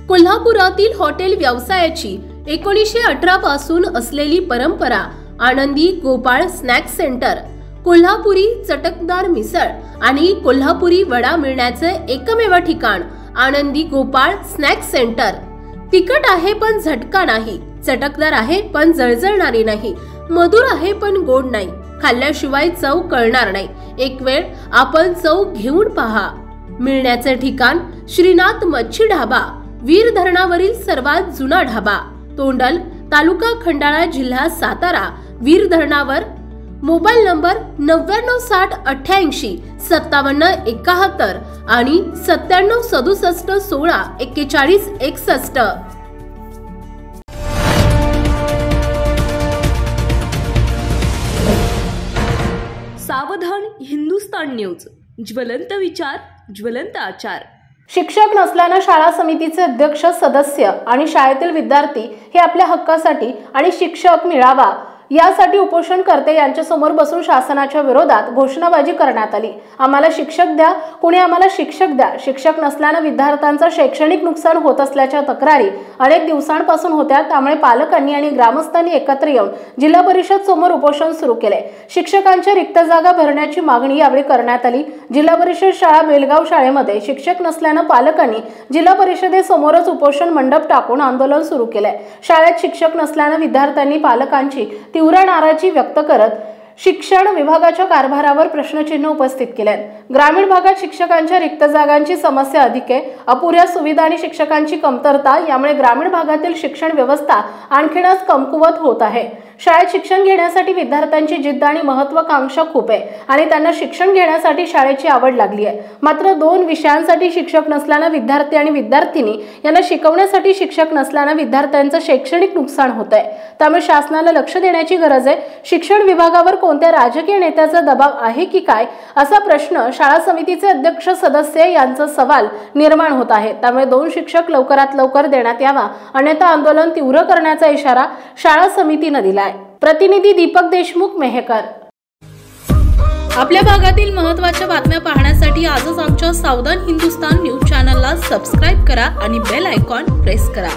कोल्हापुरातील हॉटेल व्यवसायाची 1918 पासून असलेली परंपरा आनंदी गोपाळ स्नॅक्स सेंटर, कोल्हापुरी चटकदार मिसळ आणि कोल्हापुरी वडा मिळण्याचे एकमेव ठिकाण आनंदी गोपाळ स्नॅक्स सेंटर। तिखट आहे पण झटका नाही, चटकदार आहे पण जळजळणारी नाही, मधुर आहे पण गोड नाही, खाल्ल्याशिवाय चव कळणार नाही। एक वेळ आपण चव घेऊन पहा। मिळण्याचे ठिकाण श्रीनाथ मच्छी ढाबा, वीर धरणावरील सर्वात जुना ढाबा, तोंडल, तालुका खंडाळा, जिल्हा सातारा। वीर धरणावर। मोबाईल नंबर 9968855771 आणि 9767164161। सावधान हिंदुस्तान न्यूज, ज्वलंत विचार, ज्वलंत आचार। शिक्षक नसल्याने शाळा समितीचे अध्यक्ष, सदस्य आणि शाळेतील विद्यार्थी हे आपल्या हक्कासाठी आणि शिक्षक मिळावा यासाठी उपोषणकर्ते यांच्या समोर बसून शासनाच्या विरोधात घोषणाबाजी करण्यात आली। आम्हाला शिक्षक द्या, कुणी आम्हाला शिक्षक द्या। शिक्षक नसल्याने विद्यार्थ्यांचं शैक्षणिक नुकसान होत असल्याच्या तक्रारी अनेक दिवसांपासून होत्या। त्यामुळे पालकांनी आणि ग्रामस्थांनी एकत्र येऊन जिल्हा परिषद समोर उपोषण सुरू केले। शिक्षकांच्या रिक्त जागा भरण्याची मागणी यावेळी करण्यात आली। जिल्हा परिषद शाळा बेलगाव शाळेमध्ये शिक्षक नसल्याने पालकांनी जिल्हा परिषदेसमोरच उपोषण मंडप टाकून आंदोलन सुरू केले। शाळेत शिक्षक नसल्याने विद्यार्थ्यांनी पालकांची तीव्र नाराजी व्यक्त करत शिक्षण विभागाच्या कारभारावर प्रश्नचिन्ह उपस्थित केले। ग्रामीण भागात शिक्षकांच्या रिक्त जागांची समस्या अधिक आहे। अपुऱ्या सुविधा आणि शिक्षकांची कमतरता यामुळे ग्रामीण भागातील शिक्षण व्यवस्था आणखीनच कमकुवत होत आहे। शाळेत शिक्षण घेण्यासाठी विद्यार्थ्यांची जिद्द आणि महत्त्वाकांक्षा खूप आहे आणि त्यांना शिक्षण घेण्यासाठी शाळेची आवड लागली आहे। मात्र 2 विषयांसाठी शिक्षक नसल्याने विद्यार्थी आणि विद्यार्थिनी यांना शिकवण्यासाठी शिक्षक नसल्याने विद्यार्थ्यांचं शैक्षणिक नुकसान होत आहे। त्यामुळे शासनाला लक्ष देण्याची गरज आहे। शिक्षण विभागावर कोणत्या राजकीय नेत्याचा दबाव आहे की काय असा प्रश्न शाळा समितीचे अध्यक्ष, सदस्य यांचा सवाल निर्माण होत आहे। त्यामुळे 2 शिक्षक लवकरात लवकर देण्यात यावा, अन्यथा आंदोलन तीव्र करण्याचा इशारा शाळा समितीने दिला आहे। प्रतिनिधी दीपक देशमुख, मेहकर। आपल्या भागातील महत्त्वाच्या बातम्या पाहण्यासाठी आजच आमच्या सावधान हिंदुस्तान न्यूज चॅनलला सबस्क्राइब करा आणि बेल आयकॉन प्रेस करा।